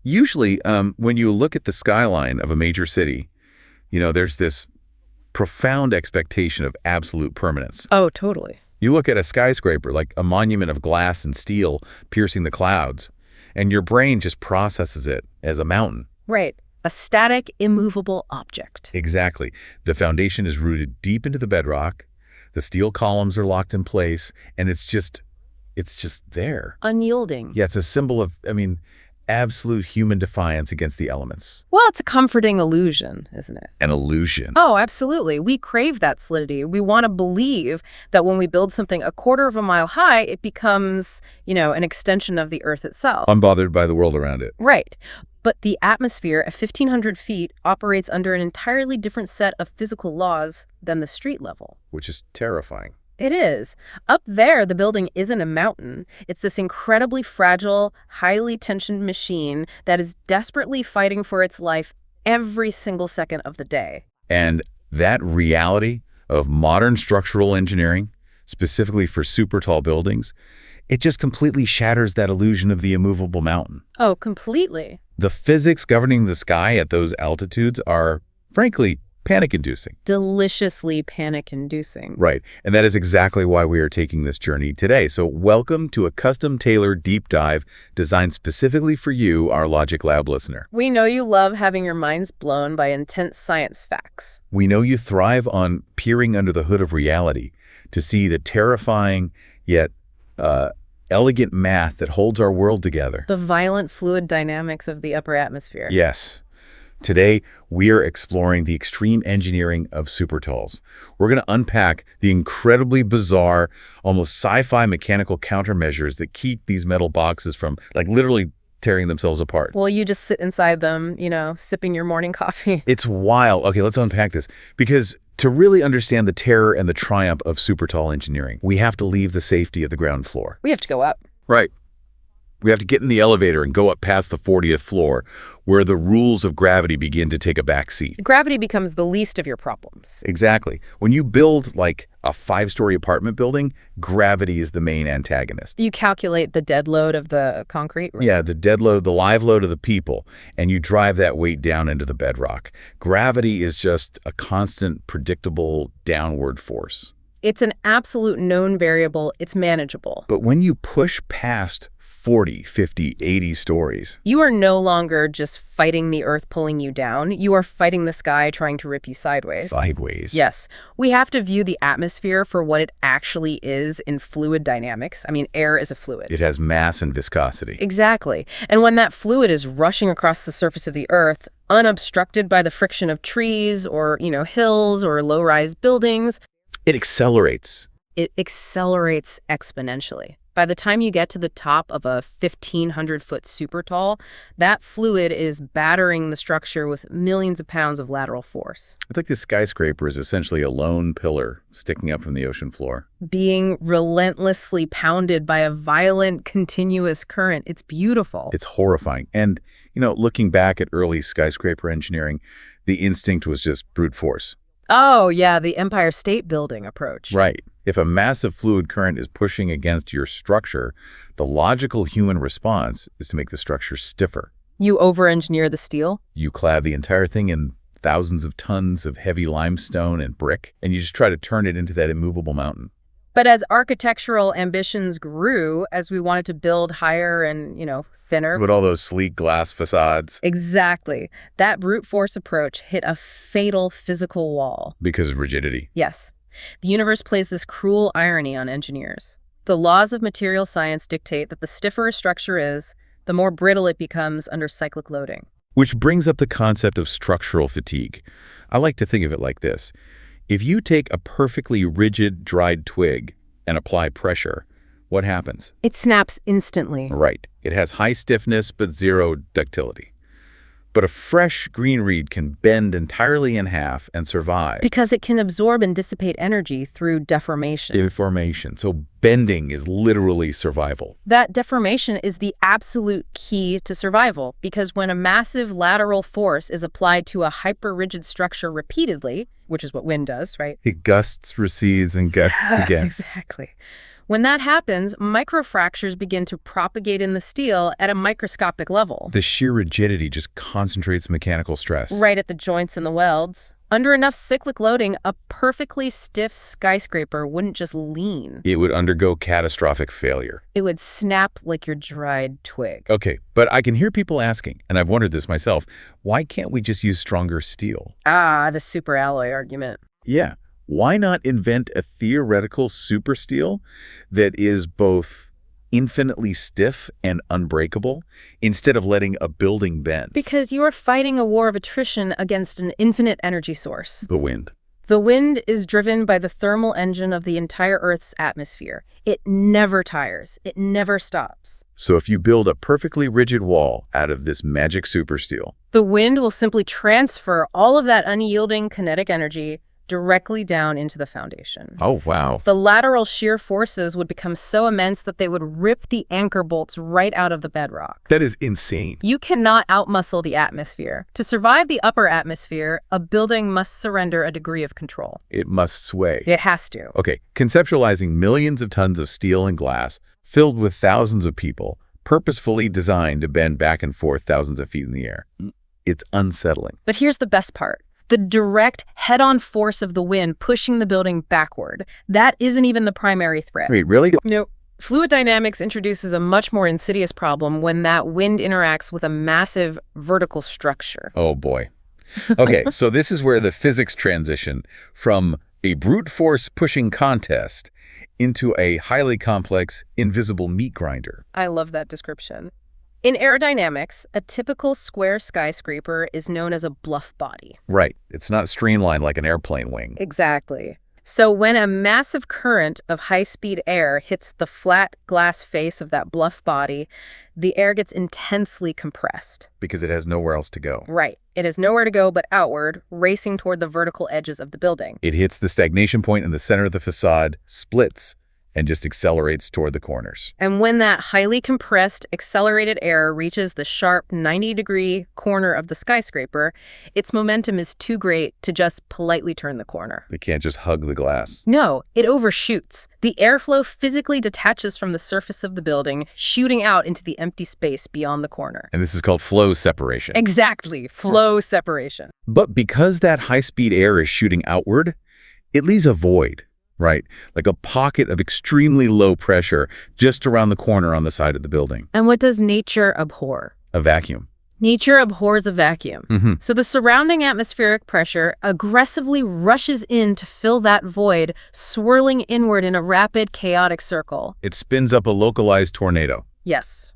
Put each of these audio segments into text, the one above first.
Usually, when you look at the skyline of a major city, there's this profound expectation of absolute permanence. Oh, totally. You look at a skyscraper, like a monument of glass and steel piercing the clouds, and your brain just processes it as a mountain. Right. A static, immovable object. Exactly. The foundation is rooted deep into the bedrock, the steel columns are locked in place, and it's just there. Unyielding. Yeah, it's a symbol of, absolute human defiance against the elements. Well, it's a comforting illusion, isn't it? An illusion. Oh, absolutely. We crave that solidity. We want to believe that when we build something a quarter of a mile high, it becomes, an extension of the Earth itself. Unbothered by the world around it. Right. But the atmosphere at 1,500 feet operates under an entirely different set of physical laws than the street level. Which is terrifying. It is. Up there, the building isn't a mountain. It's this incredibly fragile, highly tensioned machine that is desperately fighting for its life every single second of the day. And that reality of modern structural engineering, specifically for super tall buildings, it just completely shatters that illusion of the immovable mountain. Oh, completely. The physics governing the sky at those altitudes are, frankly, panic-inducing. Deliciously panic-inducing. Right. And that is exactly why we are taking this journey today. So welcome to a custom-tailored deep dive designed specifically for you, our Logic Lab listener. We know you love having your minds blown by intense science facts. We know you thrive on peering under the hood of reality to see the terrifying yet elegant math that holds our world together. The violent fluid dynamics of the upper atmosphere. Yes. Today, we are exploring the extreme engineering of supertalls. We're going to unpack the incredibly bizarre, almost sci-fi mechanical countermeasures that keep these metal boxes from, literally tearing themselves apart. Well, you just sit inside them, sipping your morning coffee. It's wild. Okay, let's unpack this. Because to really understand the terror and the triumph of supertall engineering, we have to leave the safety of the ground floor. We have to go up. Right. We have to get in the elevator and go up past the 40th floor, where the rules of gravity begin to take a back seat. Gravity becomes the least of your problems. Exactly. When you build, a 5-story apartment building, gravity is the main antagonist. You calculate the dead load of the concrete? Right? Yeah, the dead load, the live load of the people, and you drive that weight down into the bedrock. Gravity is just a constant, predictable downward force. It's an absolute known variable. It's manageable. But when you push past 40, 50, 80 stories. You are no longer just fighting the earth pulling you down. You are fighting the sky trying to rip you sideways. Sideways. Yes. We have to view the atmosphere for what it actually is in fluid dynamics. Air is a fluid. It has mass and viscosity. Exactly. And when that fluid is rushing across the surface of the earth, unobstructed by the friction of trees or, hills or low-rise buildings, it accelerates. It accelerates exponentially. By the time you get to the top of a 1,500-foot supertall, that fluid is battering the structure with millions of pounds of lateral force. It's like this skyscraper is essentially a lone pillar sticking up from the ocean floor. Being relentlessly pounded by a violent, continuous current. It's beautiful. It's horrifying. And, looking back at early skyscraper engineering, the instinct was just brute force. Oh, yeah, the Empire State Building approach. Right. If a massive fluid current is pushing against your structure, the logical human response is to make the structure stiffer. You over-engineer the steel? You clad the entire thing in thousands of tons of heavy limestone and brick, and you just try to turn it into that immovable mountain. But as architectural ambitions grew, as we wanted to build higher and, thinner. With all those sleek glass facades. Exactly. That brute force approach hit a fatal physical wall. Because of rigidity. Yes. The universe plays this cruel irony on engineers. The laws of material science dictate that the stiffer a structure is, the more brittle it becomes under cyclic loading. Which brings up the concept of structural fatigue. I like to think of it like this. If you take a perfectly rigid, dried twig and apply pressure, what happens? It snaps instantly. Right. It has high stiffness but zero ductility. But a fresh green reed can bend entirely in half and survive. Because it can absorb and dissipate energy through deformation. Deformation. So bending is literally survival. That deformation is the absolute key to survival, because when a massive lateral force is applied to a hyper-rigid structure repeatedly, which is what wind does, right? It gusts, recedes, and gusts again. Exactly. When that happens, microfractures begin to propagate in the steel at a microscopic level. The sheer rigidity just concentrates mechanical stress. Right at the joints and the welds. Under enough cyclic loading, a perfectly stiff skyscraper wouldn't just lean. It would undergo catastrophic failure. It would snap like your dried twig. Okay, but I can hear people asking, and I've wondered this myself, why can't we just use stronger steel? Ah, the superalloy argument. Yeah, why not invent a theoretical super steel that is both infinitely stiff and unbreakable instead of letting a building bend? Because you are fighting a war of attrition against an infinite energy source. The wind. The wind is driven by the thermal engine of the entire Earth's atmosphere. It never tires. It never stops. So if you build a perfectly rigid wall out of this magic super steel, the wind will simply transfer all of that unyielding kinetic energy directly down into the foundation. oh wow, The lateral shear forces would become so immense that they would rip the anchor bolts right out of the bedrock. that is insane. You cannot outmuscle the atmosphere. To survive the upper atmosphere, a building must surrender a degree of control. It must sway. It has to. Okay, conceptualizing millions of tons of steel and glass filled with thousands of people, purposefully designed to bend back and forth thousands of feet in the air. It's unsettling. But here's the best part. The direct head-on force of the wind pushing the building backward. That isn't even the primary threat. Wait, really? No. Fluid dynamics introduces a much more insidious problem when that wind interacts with a massive vertical structure. Oh boy. Okay, so this is where the physics transition from a brute force pushing contest into a highly complex, invisible meat grinder. I love that description. In aerodynamics, a typical square skyscraper is known as a bluff body. Right. It's not streamlined like an airplane wing. Exactly. So when a massive current of high-speed air hits the flat glass face of that bluff body, the air gets intensely compressed. Because it has nowhere else to go. Right. It has nowhere to go but outward, racing toward the vertical edges of the building. It hits the stagnation point in the center of the facade, splits, and just accelerates toward the corners. And when that highly compressed, accelerated air reaches the sharp 90-degree corner of the skyscraper, its momentum is too great to just politely turn the corner. They can't just hug the glass. No, it overshoots. The airflow physically detaches from the surface of the building, shooting out into the empty space beyond the corner. And this is called flow separation. Exactly, flow separation. But because that high-speed air is shooting outward, it leaves a void. Right, like a pocket of extremely low pressure just around the corner on the side of the building. And what does nature abhor? A vacuum. Nature abhors a vacuum. So the surrounding atmospheric pressure aggressively rushes in to fill that void, swirling inward in a rapid, chaotic circle. It spins up a localized tornado. Yes,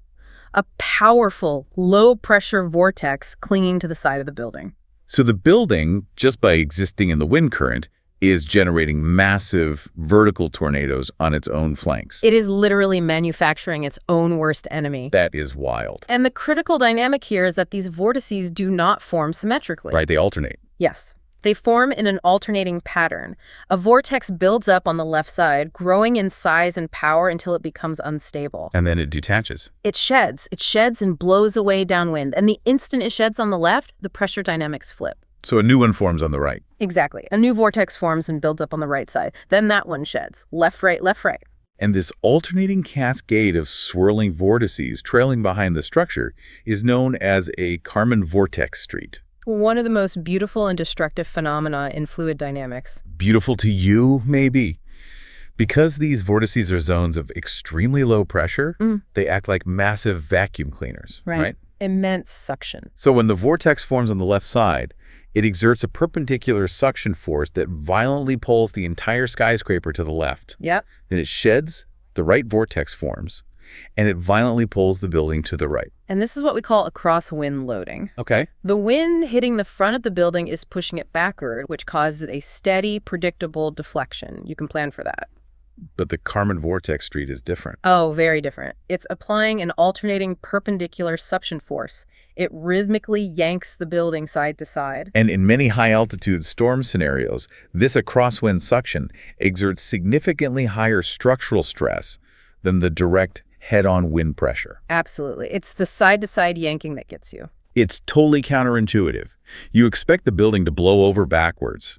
a powerful, low-pressure vortex clinging to the side of the building. So the building, just by existing in the wind current, is generating massive vertical tornadoes on its own flanks. It is literally manufacturing its own worst enemy. That is wild. And the critical dynamic here is that these vortices do not form symmetrically. Right, they alternate. Yes. They form in an alternating pattern. A vortex builds up on the left side, growing in size and power until it becomes unstable. And then it detaches. It sheds and blows away downwind. And the instant it sheds on the left, the pressure dynamics flip. So a new one forms on the right. Exactly. A new vortex forms and builds up on the right side. Then that one sheds. Left, right, left, right. And this alternating cascade of swirling vortices trailing behind the structure is known as a Kármán vortex street. One of the most beautiful and destructive phenomena in fluid dynamics. Beautiful to you, maybe. Because these vortices are zones of extremely low pressure, they act like massive vacuum cleaners, right? Immense suction. So when the vortex forms on the left side, it exerts a perpendicular suction force that violently pulls the entire skyscraper to the left. Yep. Then it sheds, the right vortex forms, and it violently pulls the building to the right. And this is what we call a crosswind loading. Okay. The wind hitting the front of the building is pushing it backward, which causes a steady, predictable deflection. You can plan for that. But the Kármán vortex street is different. Oh, very different. It's applying an alternating perpendicular suction force. It rhythmically yanks the building side to side. And in many high-altitude storm scenarios, this crosswind suction exerts significantly higher structural stress than the direct head-on wind pressure. Absolutely. It's the side-to-side yanking that gets you. It's totally counterintuitive. You expect the building to blow over backwards.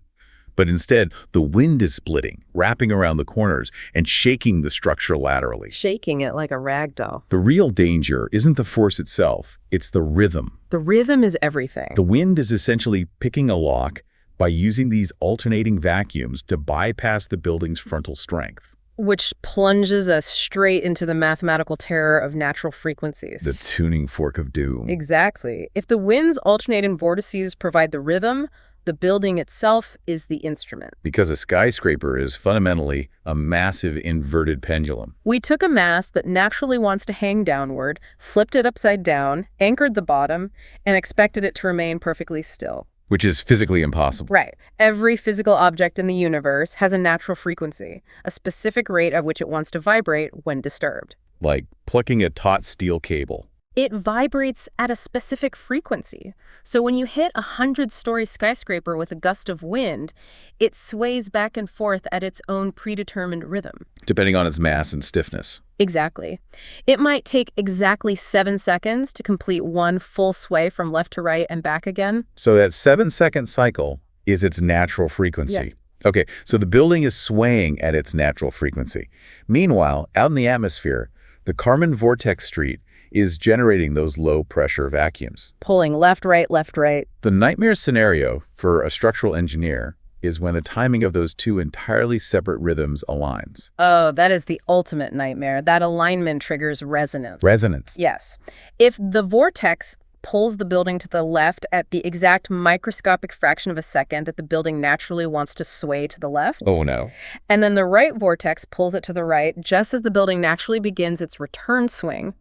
But instead, the wind is splitting, wrapping around the corners, and shaking the structure laterally. Shaking it like a rag doll. The real danger isn't the force itself, it's the rhythm. The rhythm is everything. The wind is essentially picking a lock by using these alternating vacuums to bypass the building's frontal strength. Which plunges us straight into the mathematical terror of natural frequencies. The tuning fork of doom. Exactly. If the wind's alternating vortices provide the rhythm, the building itself is the instrument. Because a skyscraper is fundamentally a massive inverted pendulum. We took a mass that naturally wants to hang downward, flipped it upside down, anchored the bottom, and expected it to remain perfectly still. Which is physically impossible. Right. Every physical object in the universe has a natural frequency, a specific rate at which it wants to vibrate when disturbed. Like plucking a taut steel cable. It vibrates at a specific frequency. So when you hit a 100-story skyscraper with a gust of wind, it sways back and forth at its own predetermined rhythm. Depending on its mass and stiffness. Exactly. It might take exactly 7 seconds to complete one full sway from left to right and back again. So that 7-second cycle is its natural frequency. Yeah. Okay, so the building is swaying at its natural frequency. Meanwhile, out in the atmosphere, the Kármán vortex street is generating those low-pressure vacuums. Pulling left, right, left, right. The nightmare scenario for a structural engineer is when the timing of those two entirely separate rhythms aligns. Oh, that is the ultimate nightmare. That alignment triggers resonance. Resonance. Yes. If the vortex pulls the building to the left at the exact microscopic fraction of a second that the building naturally wants to sway to the left. Oh, no. And then the right vortex pulls it to the right just as the building naturally begins its return swing.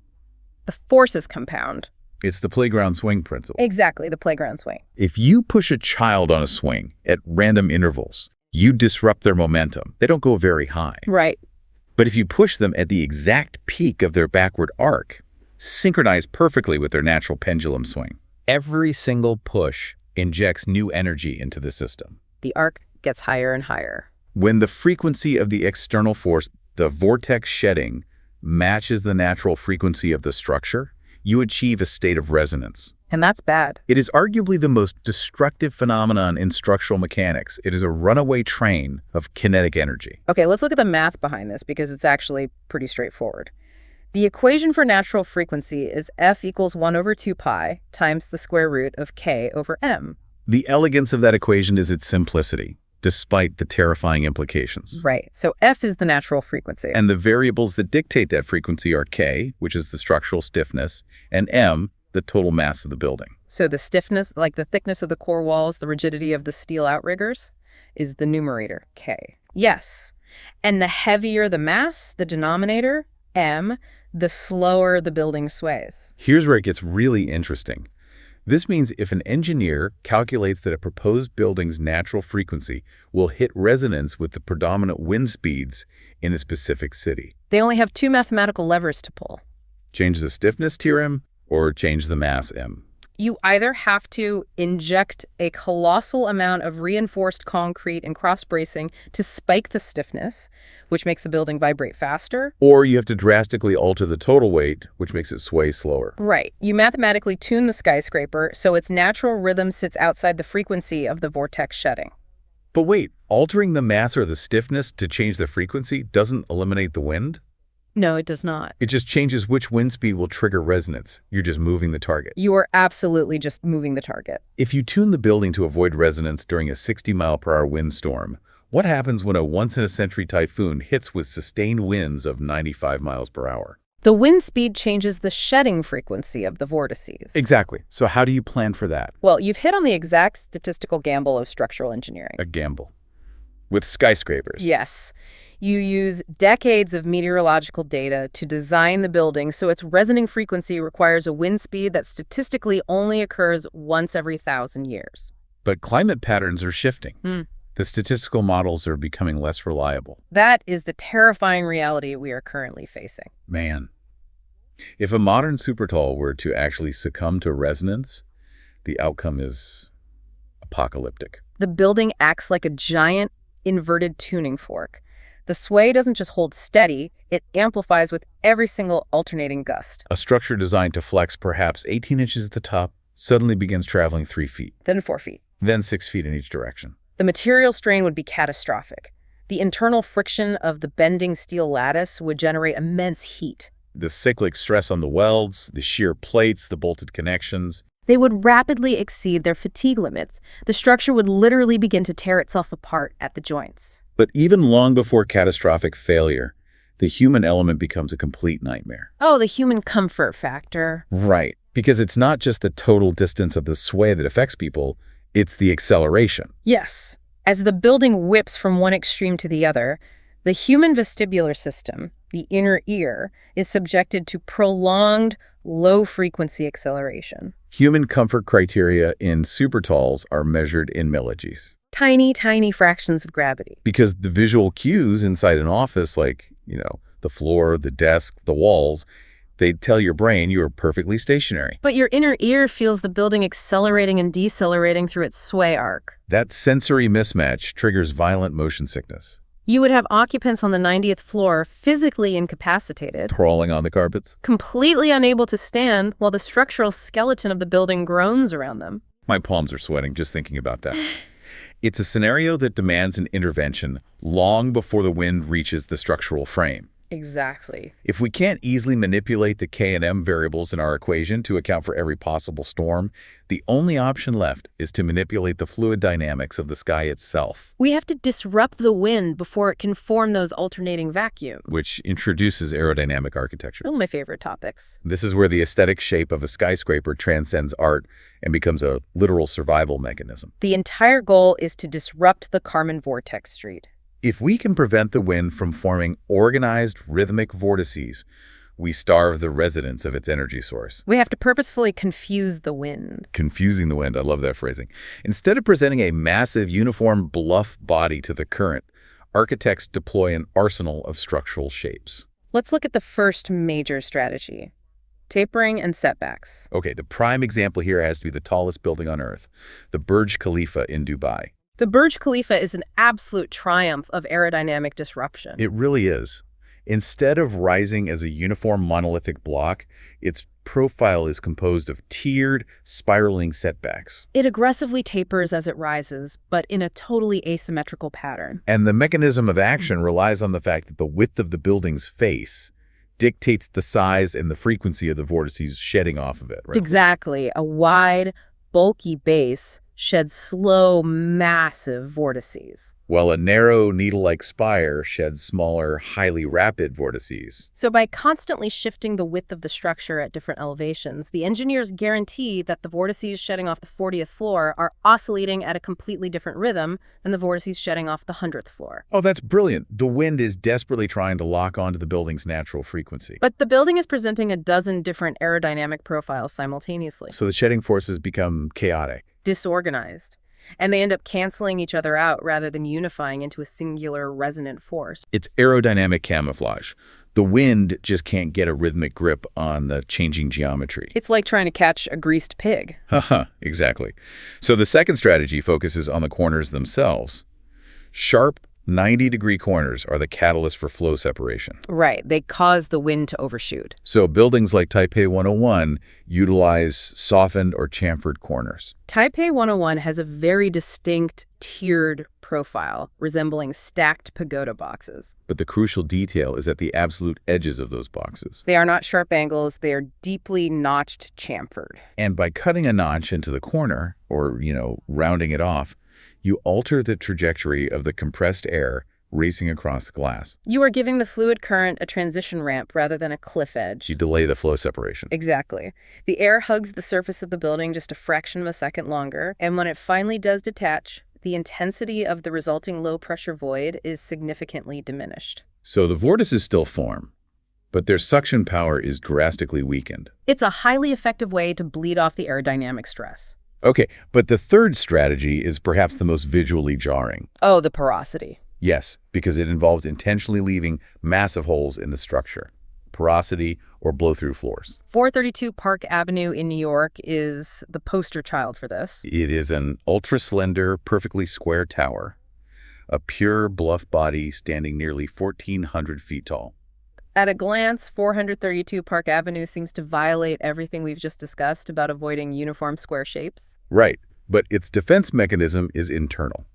The forces compound. It's the playground swing principle. Exactly, the playground swing. If you push a child on a swing at random intervals, you disrupt their momentum. They don't go very high. Right. But if you push them at the exact peak of their backward arc, synchronized perfectly with their natural pendulum swing, every single push injects new energy into the system. The arc gets higher and higher. When the frequency of the external force, the vortex shedding, matches the natural frequency of the structure, you achieve a state of resonance. And that's bad. It is arguably the most destructive phenomenon in structural mechanics. It is a runaway train of kinetic energy. Okay, let's look at the math behind this because it's actually pretty straightforward. The equation for natural frequency is F equals 1 over 2 pi times the square root of K over M. The elegance of that equation is its simplicity, despite the terrifying implications. Right. So F is the natural frequency. And the variables that dictate that frequency are K, which is the structural stiffness, and M, the total mass of the building. So the stiffness, like the thickness of the core walls, the rigidity of the steel outriggers, is the numerator, K. Yes. And the heavier the mass, the denominator, M, the slower the building sways. Here's where it gets really interesting. This means if an engineer calculates that a proposed building's natural frequency will hit resonance with the predominant wind speeds in a specific city. They only have 2 mathematical levers to pull. Change the stiffness TRM or change the mass M. You either have to inject a colossal amount of reinforced concrete and cross-bracing to spike the stiffness, which makes the building vibrate faster. Or you have to drastically alter the total weight, which makes it sway slower. Right. You mathematically tune the skyscraper so its natural rhythm sits outside the frequency of the vortex shedding. But wait, altering the mass or the stiffness to change the frequency doesn't eliminate the wind? No, it does not. It just changes which wind speed will trigger resonance. You're just moving the target. You are absolutely just moving the target. If you tune the building to avoid resonance during a 60-mile-per-hour windstorm, what happens when a once-in-a-century typhoon hits with sustained winds of 95 miles per hour? The wind speed changes the shedding frequency of the vortices. Exactly. So how do you plan for that? Well, you've hit on the exact statistical gamble of structural engineering. A gamble. With skyscrapers. Yes. You use decades of meteorological data to design the building so its resonating frequency requires a wind speed that statistically only occurs once every 1,000 years. But climate patterns are shifting. The statistical models are becoming less reliable. That is the terrifying reality we are currently facing. Man, if a modern supertall were to actually succumb to resonance, the outcome is apocalyptic. The building acts like a giant inverted tuning fork. The sway doesn't just hold steady, it amplifies with every single alternating gust. A structure designed to flex perhaps 18 inches at the top suddenly begins traveling 3 feet, Then 4 feet. then 6 feet in each direction. The material strain would be catastrophic. The internal friction of the bending steel lattice would generate immense heat. The cyclic stress on the welds, the shear plates, the bolted connections. They would rapidly exceed their fatigue limits. The structure would literally begin to tear itself apart at the joints. But even long before catastrophic failure, the human element becomes a complete nightmare. Oh, the human comfort factor. Right, because it's not just the total distance of the sway that affects people, it's the acceleration. Yes. As the building whips from one extreme to the other, the human vestibular system, the inner ear, is subjected to prolonged, low-frequency acceleration. Human comfort criteria in super talls are measured in milligis. Tiny, tiny fractions of gravity. Because the visual cues inside an office, like, the floor, the desk, the walls, they tell your brain you are perfectly stationary. But your inner ear feels the building accelerating and decelerating through its sway arc. That sensory mismatch triggers violent motion sickness. You would have occupants on the 90th floor physically incapacitated, Crawling on the carpets. completely unable to stand while the structural skeleton of the building groans around them. My palms are sweating just thinking about that. It's a scenario that demands an intervention long before the wind reaches the structural frame. Exactly. If we can't easily manipulate the K&M variables in our equation to account for every possible storm, the only option left is to manipulate the fluid dynamics of the sky itself, We have to disrupt the wind before it can form those alternating vacuums. which introduces aerodynamic architecture. One of my favorite topics. This is where the aesthetic shape of a skyscraper transcends art and becomes a literal survival mechanism. The entire goal is to disrupt the Kármán vortex street. If we can prevent the wind from forming organized rhythmic vortices, we starve the residents of its energy source. We have to purposefully confuse the wind. Confusing the wind, I love that phrasing. Instead of presenting a massive, uniform, bluff body to the current, architects deploy an arsenal of structural shapes. Let's look at the first major strategy: tapering and setbacks. Okay, the prime example here has to be the tallest building on Earth, the Burj Khalifa in Dubai. The Burj Khalifa is an absolute triumph of aerodynamic disruption. It really is. Instead of rising as a uniform monolithic block, its profile is composed of tiered, spiraling setbacks. It aggressively tapers as it rises, but in a totally asymmetrical pattern. And the mechanism of action relies on the fact that the width of the building's face dictates the size and the frequency of the vortices shedding off of it. Right? Exactly. A wide, bulky base sheds slow, massive vortices. While a narrow, needle-like spire sheds smaller, highly rapid vortices. So by constantly shifting the width of the structure at different elevations, the engineers guarantee that the vortices shedding off the 40th floor are oscillating at a completely different rhythm than the vortices shedding off the 100th floor. Oh, that's brilliant. The wind is desperately trying to lock onto the building's natural frequency. But the building is presenting a dozen different aerodynamic profiles simultaneously. So the shedding forces become chaotic. Disorganized. And they end up canceling each other out rather than unifying into a singular resonant force. It's aerodynamic camouflage. The wind just can't get a rhythmic grip on the changing geometry. It's like trying to catch a greased pig. Haha, exactly. So the second strategy focuses on the corners themselves. Sharp, 90-degree corners are the catalyst for flow separation. Right. They cause the wind to overshoot. So buildings like Taipei 101 utilize softened or chamfered corners. Taipei 101 has a very distinct tiered profile, resembling stacked pagoda boxes. But the crucial detail is at the absolute edges of those boxes. They are not sharp angles, they are deeply notched chamfered. And by cutting a notch into the corner, or, rounding it off, you alter the trajectory of the compressed air racing across the glass. You are giving the fluid current a transition ramp rather than a cliff edge. You delay the flow separation. Exactly. The air hugs the surface of the building just a fraction of a second longer, and when it finally does detach, the intensity of the resulting low-pressure void is significantly diminished. So the vortices still form, but their suction power is drastically weakened. It's a highly effective way to bleed off the aerodynamic stress. Okay, but the third strategy is perhaps the most visually jarring. Oh, the porosity. Yes, because it involves intentionally leaving massive holes in the structure, porosity or blow-through floors. 432 Park Avenue in New York is the poster child for this. It is an ultra-slender, perfectly square tower, a pure bluff body standing nearly 1,400 feet tall. At a glance, 432 Park Avenue seems to violate everything we've just discussed about avoiding uniform square shapes. Right, but its defense mechanism is internal.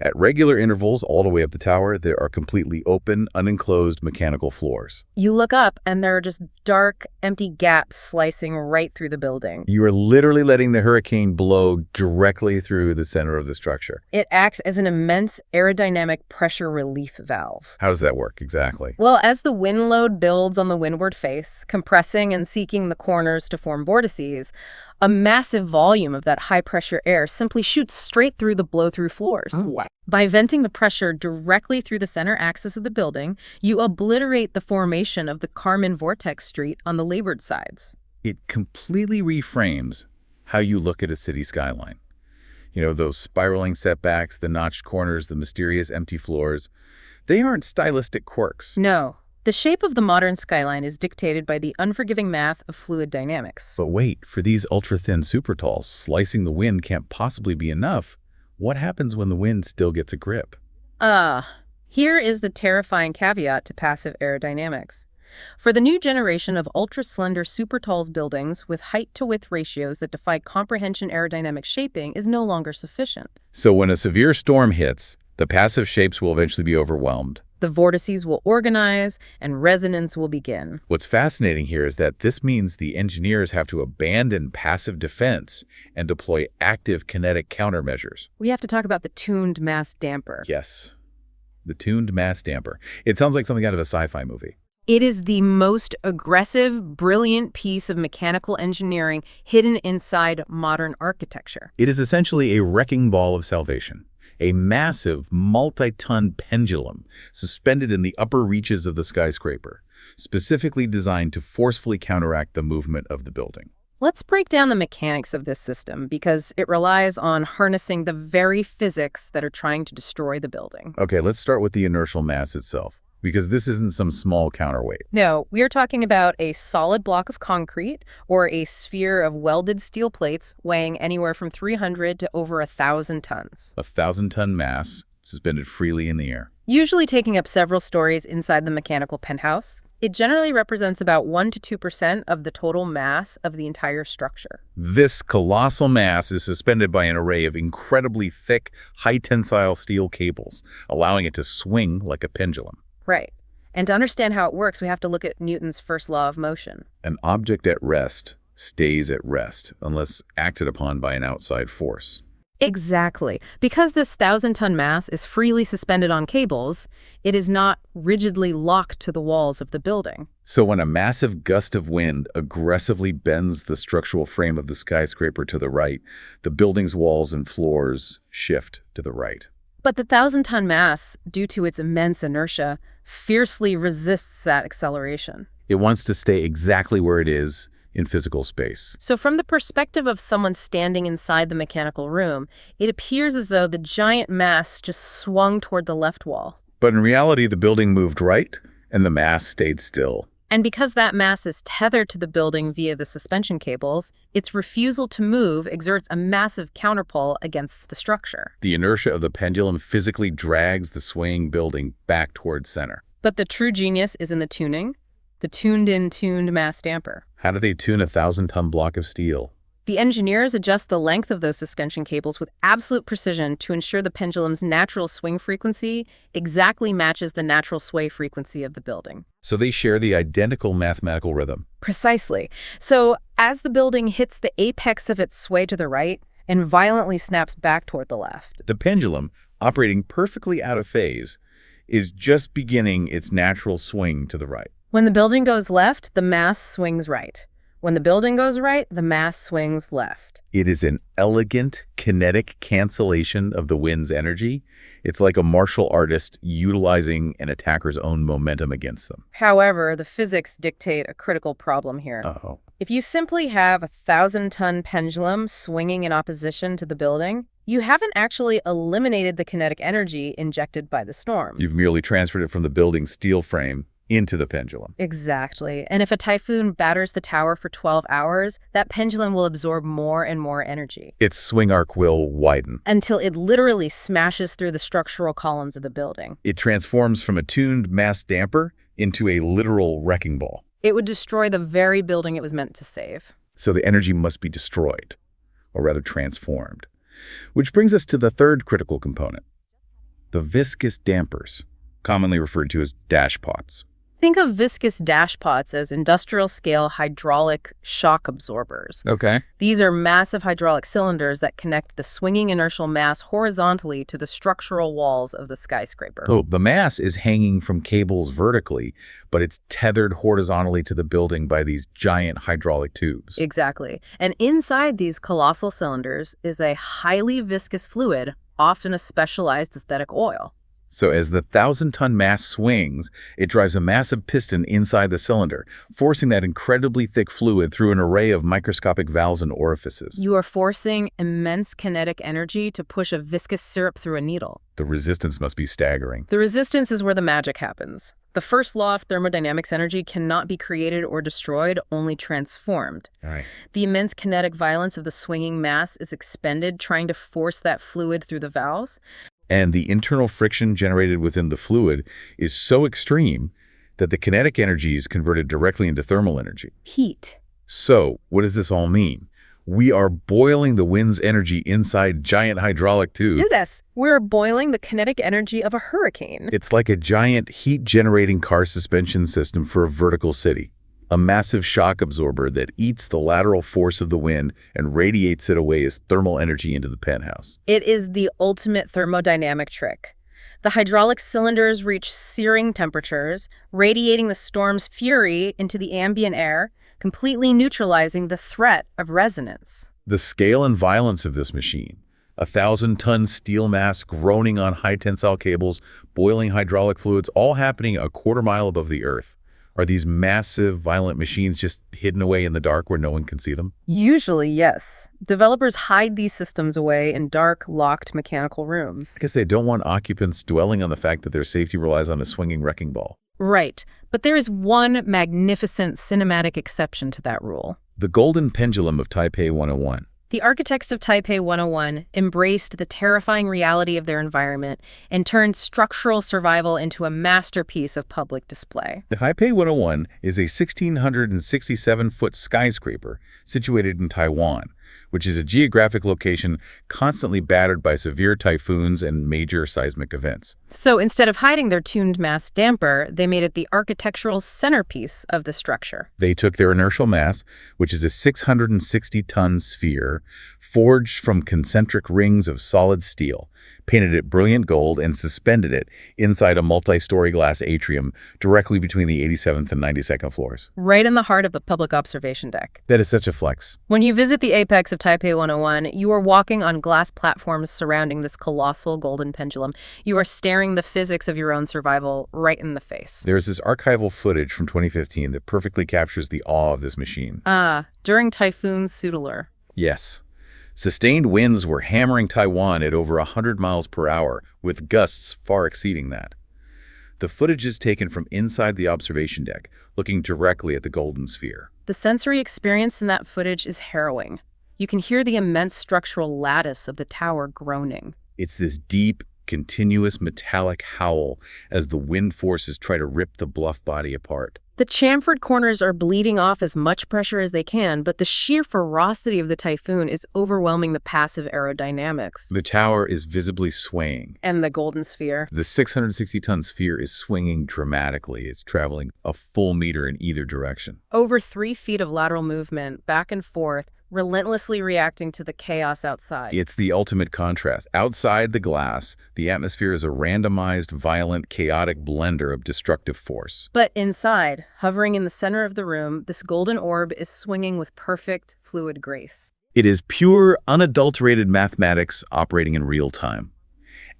At regular intervals all the way up the tower, there are completely open, unenclosed mechanical floors. You look up, and there are just dark, empty gaps slicing right through the building. You are literally letting the hurricane blow directly through the center of the structure. It acts as an immense aerodynamic pressure relief valve. How does that work exactly? Well, as the wind load builds on the windward face, compressing and seeking the corners to form vortices, a massive volume of that high-pressure air simply shoots straight through the blow-through floors. Oh, wow. By venting the pressure directly through the center axis of the building, you obliterate the formation of the Kármán vortex street on the leeward sides. It completely reframes how you look at a city skyline. You know, those spiraling setbacks, the notched corners, the mysterious empty floors. They aren't stylistic quirks. No. The shape of the modern skyline is dictated by the unforgiving math of fluid dynamics. But wait, for these ultra-thin supertalls, slicing the wind can't possibly be enough. What happens when the wind still gets a grip? Here is the terrifying caveat to passive aerodynamics. For the new generation of ultra-slender supertalls, buildings with height-to-width ratios that defy comprehension, aerodynamic shaping is no longer sufficient. So when a severe storm hits, the passive shapes will eventually be overwhelmed. The vortices will organize, and resonance will begin. What's fascinating here is that this means the engineers have to abandon passive defense and deploy active kinetic countermeasures. We have to talk about the tuned mass damper. Yes, the tuned mass damper. It sounds like something out of a sci-fi movie. It is the most aggressive, brilliant piece of mechanical engineering hidden inside modern architecture. It is essentially a wrecking ball of salvation. A massive, multi-ton pendulum suspended in the upper reaches of the skyscraper, specifically designed to forcefully counteract the movement of the building. Let's break down the mechanics of this system because it relies on harnessing the very physics that are trying to destroy the building. Okay, let's start with the inertial mass itself, because this isn't some small counterweight. No, we are talking about a solid block of concrete or a sphere of welded steel plates weighing anywhere from 300 to over 1,000 tons. A 1,000-ton mass suspended freely in the air. Usually taking up several stories inside the mechanical penthouse, it generally represents about 1 to 2% of the total mass of the entire structure. This colossal mass is suspended by an array of incredibly thick, high-tensile steel cables, allowing it to swing like a pendulum. Right. And to understand how it works, we have to look at Newton's first law of motion. An object at rest stays at rest unless acted upon by an outside force. Exactly. Because this 1,000-ton mass is freely suspended on cables, it is not rigidly locked to the walls of the building. So when a massive gust of wind aggressively bends the structural frame of the skyscraper to the right, the building's walls and floors shift to the right. But the 1,000-ton mass, due to its immense inertia, fiercely resists that acceleration. It wants to stay exactly where it is in physical space. So from the perspective of someone standing inside the mechanical room, it appears as though the giant mass just swung toward the left wall. But in reality, the building moved right, and the mass stayed still. And because that mass is tethered to the building via the suspension cables, its refusal to move exerts a massive counterpull against the structure. The inertia of the pendulum physically drags the swaying building back towards center. But the true genius is in the tuning, the tuned mass damper. How do they tune a 1,000-ton block of steel? The engineers adjust the length of those suspension cables with absolute precision to ensure the pendulum's natural swing frequency exactly matches the natural sway frequency of the building. So they share the identical mathematical rhythm. Precisely. So as the building hits the apex of its sway to the right and violently snaps back toward the left, The pendulum, operating perfectly out of phase, is just beginning its natural swing to the right. when the building goes left, the mass swings right. When the building goes right, the mass swings left. It is an elegant kinetic cancellation of the wind's energy. It's like a martial artist utilizing an attacker's own momentum against them. However, the physics dictate a critical problem here. Uh-oh. If you simply have a 1,000-ton pendulum swinging in opposition to the building, you haven't actually eliminated the kinetic energy injected by the storm. You've merely transferred it from the building's steel frame into the pendulum. Exactly. And if a typhoon batters the tower for 12 hours, that pendulum will absorb more and more energy. Its swing arc will widen. Until it literally smashes through the structural columns of the building. It transforms from a tuned mass damper into a literal wrecking ball. It would destroy the very building it was meant to save. So the energy must be destroyed, or rather transformed. Which brings us to the third critical component, the viscous dampers, commonly referred to as dashpots. Think of viscous dashpots as industrial-scale hydraulic shock absorbers. Okay. These are massive hydraulic cylinders that connect the swinging inertial mass horizontally to the structural walls of the skyscraper. So the mass is hanging from cables vertically, but it's tethered horizontally to the building by these giant hydraulic tubes. Exactly. And inside these colossal cylinders is a highly viscous fluid, often a specialized aesthetic oil. So as the 1,000-ton mass swings, it drives a massive piston inside the cylinder, forcing that incredibly thick fluid through an array of microscopic valves and orifices. You are forcing immense kinetic energy to push a viscous syrup through a needle. The resistance must be staggering. The resistance is where the magic happens. The first law of thermodynamics: energy cannot be created or destroyed, only transformed. Right. The immense kinetic violence of the swinging mass is expended trying to force that fluid through the valves. And the internal friction generated within the fluid is so extreme that the kinetic energy is converted directly into thermal energy. Heat. So, what does this all mean? We are boiling the wind's energy inside giant hydraulic tubes. Yes, we're boiling the kinetic energy of a hurricane. It's like a giant heat-generating car suspension system for a vertical city. A massive shock absorber that eats the lateral force of the wind and radiates it away as thermal energy into the penthouse. It is the ultimate thermodynamic trick. The hydraulic cylinders reach searing temperatures, radiating the storm's fury into the ambient air, completely neutralizing the threat of resonance. The scale and violence of this machine, 1,000-ton steel mass groaning on high-tensile cables, boiling hydraulic fluids, all happening a quarter-mile above the earth. Are these massive, violent machines just hidden away in the dark where no one can see them? Usually, yes. Developers hide these systems away in dark, locked mechanical rooms. I guess they don't want occupants dwelling on the fact that their safety relies on a swinging wrecking ball. Right. But there is one magnificent cinematic exception to that rule. The golden pendulum of Taipei 101. The architects of Taipei 101 embraced the terrifying reality of their environment and turned structural survival into a masterpiece of public display. The Taipei 101 is a 1,667-foot skyscraper situated in Taiwan, which is a geographic location constantly battered by severe typhoons and major seismic events. So instead of hiding their tuned mass damper, they made it the architectural centerpiece of the structure. They took their inertial mass, which is a 660-ton sphere, forged from concentric rings of solid steel, painted it brilliant gold, and suspended it inside a multi-story glass atrium directly between the 87th and 92nd floors. Right in the heart of the public observation deck. That is such a flex. When you visit the apex of Taipei 101, you are walking on glass platforms surrounding this colossal golden pendulum. You are staring the physics of your own survival right in the face. There's this archival footage from 2015 that perfectly captures the awe of this machine. During Typhoon Soudelor. Yes. Sustained winds were hammering Taiwan at over 100 miles per hour, with gusts far exceeding that. The footage is taken from inside the observation deck, looking directly at the golden sphere. The sensory experience in that footage is harrowing. You can hear the immense structural lattice of the tower groaning. It's this deep, continuous metallic howl as the wind forces try to rip the bluff body apart. The chamfered corners are bleeding off as much pressure as they can, but the sheer ferocity of the typhoon is overwhelming the passive aerodynamics. The tower is visibly swaying. And the golden sphere. The 660-ton sphere is swinging dramatically. It's traveling a full meter in either direction. Over 3 feet of lateral movement, back and forth, relentlessly reacting to the chaos outside. It's the ultimate contrast. Outside the glass, the atmosphere is a randomized, violent, chaotic blender of destructive force. But inside, hovering in the center of the room, this golden orb is swinging with perfect, fluid grace. It is pure, unadulterated mathematics operating in real time.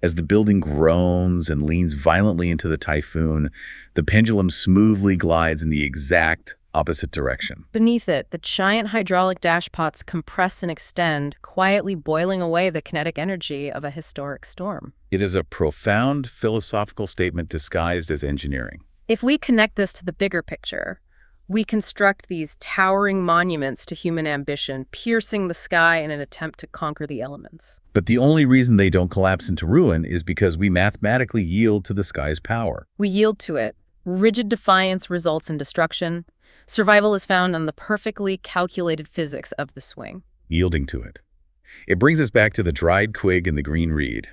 As the building groans and leans violently into the typhoon, the pendulum smoothly glides in the exact opposite direction. Beneath it, the giant hydraulic dashpots compress and extend, quietly boiling away the kinetic energy of a historic storm. It is a profound philosophical statement disguised as engineering. If we connect this to the bigger picture, we construct these towering monuments to human ambition, piercing the sky in an attempt to conquer the elements. But the only reason they don't collapse into ruin is because we mathematically yield to the sky's power. We yield to it. Rigid defiance results in destruction. Survival is found on the perfectly calculated physics of the swing. Yielding to it. It brings us back to the dried twig and the green reed.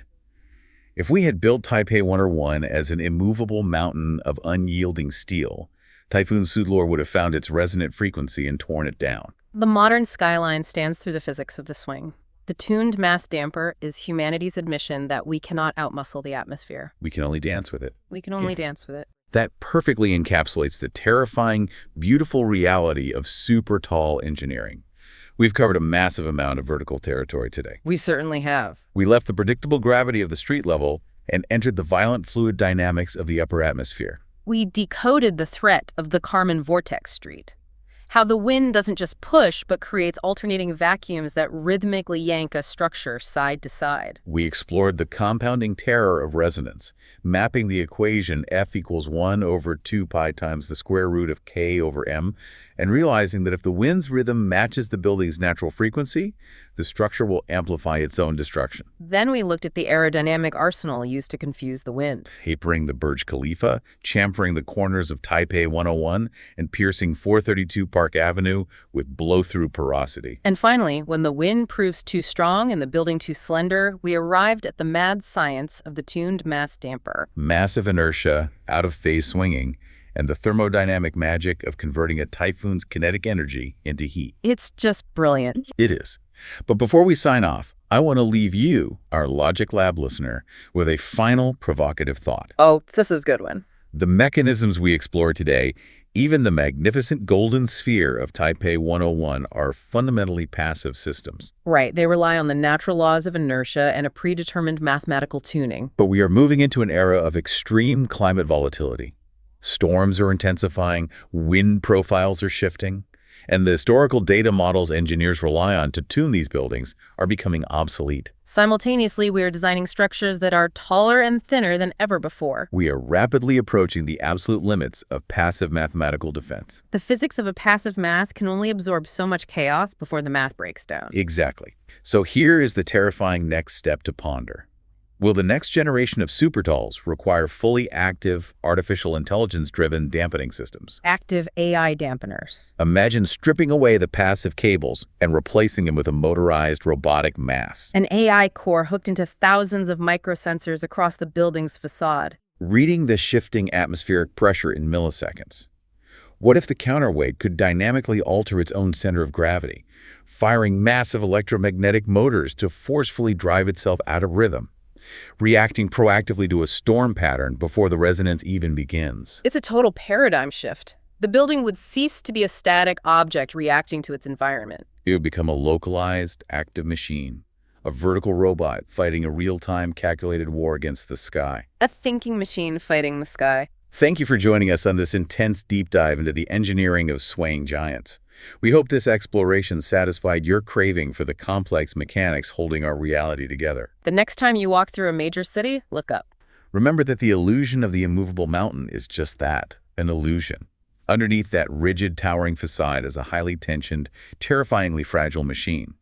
If we had built Taipei 101 as an immovable mountain of unyielding steel, Typhoon Sudlor would have found its resonant frequency and torn it down. The modern skyline stands through the physics of the swing. The tuned mass damper is humanity's admission that we cannot outmuscle the atmosphere. We can only dance with it. We can only dance with it. That perfectly encapsulates the terrifying, beautiful reality of super tall engineering. We've covered a massive amount of vertical territory today. We certainly have. We left the predictable gravity of the street level and entered the violent fluid dynamics of the upper atmosphere. We decoded the threat of the Kármán vortex street. How the wind doesn't just push, but creates alternating vacuums that rhythmically yank a structure side to side. We explored the compounding terror of resonance, mapping the equation F equals 1 over 2 pi times the square root of K over M, and realizing that if the wind's rhythm matches the building's natural frequency, the structure will amplify its own destruction. Then we looked at the aerodynamic arsenal used to confuse the wind. Tapering the Burj Khalifa, chamfering the corners of Taipei 101, and piercing 432 Park Avenue with blow-through porosity. And finally, when the wind proves too strong and the building too slender, we arrived at the mad science of the tuned mass damper. Massive inertia, out-of-phase swinging, and the thermodynamic magic of converting a typhoon's kinetic energy into heat. It's just brilliant. It is. But before we sign off, I want to leave you, our Logic Lab listener, with a final provocative thought. Oh, this is a good one. The mechanisms we explore today, even the magnificent golden sphere of Taipei 101, are fundamentally passive systems. Right, they rely on the natural laws of inertia and a predetermined mathematical tuning. But we are moving into an era of extreme climate volatility. Storms are intensifying, wind profiles are shifting, and the historical data models engineers rely on to tune these buildings are becoming obsolete. Simultaneously, we are designing structures that are taller and thinner than ever before. We are rapidly approaching the absolute limits of passive mathematical defense. The physics of a passive mass can only absorb so much chaos before the math breaks down. Exactly. So here is the terrifying next step to ponder. Will the next generation of supertalls require fully active, artificial intelligence-driven dampening systems? Active AI dampeners. Imagine stripping away the passive cables and replacing them with a motorized robotic mass. An AI core hooked into thousands of microsensors across the building's facade. Reading the shifting atmospheric pressure in milliseconds. What if the counterweight could dynamically alter its own center of gravity, firing massive electromagnetic motors to forcefully drive itself out of rhythm? Reacting proactively to a storm pattern before the resonance even begins. It's a total paradigm shift. The building would cease to be a static object reacting to its environment. It would become a localized, active machine, a vertical robot fighting a real-time calculated war against the sky. A thinking machine fighting the sky. Thank you for joining us on this intense deep dive into the engineering of swaying giants. We hope this exploration satisfied your craving for the complex mechanics holding our reality together. The next time you walk through a major city, look up. Remember that the illusion of the immovable mountain is just that, an illusion. Underneath that rigid, towering facade is a highly tensioned, terrifyingly fragile machine,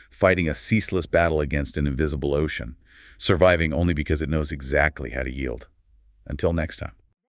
fighting a ceaseless battle against an invisible ocean, surviving only because it knows exactly how to yield. Until next time.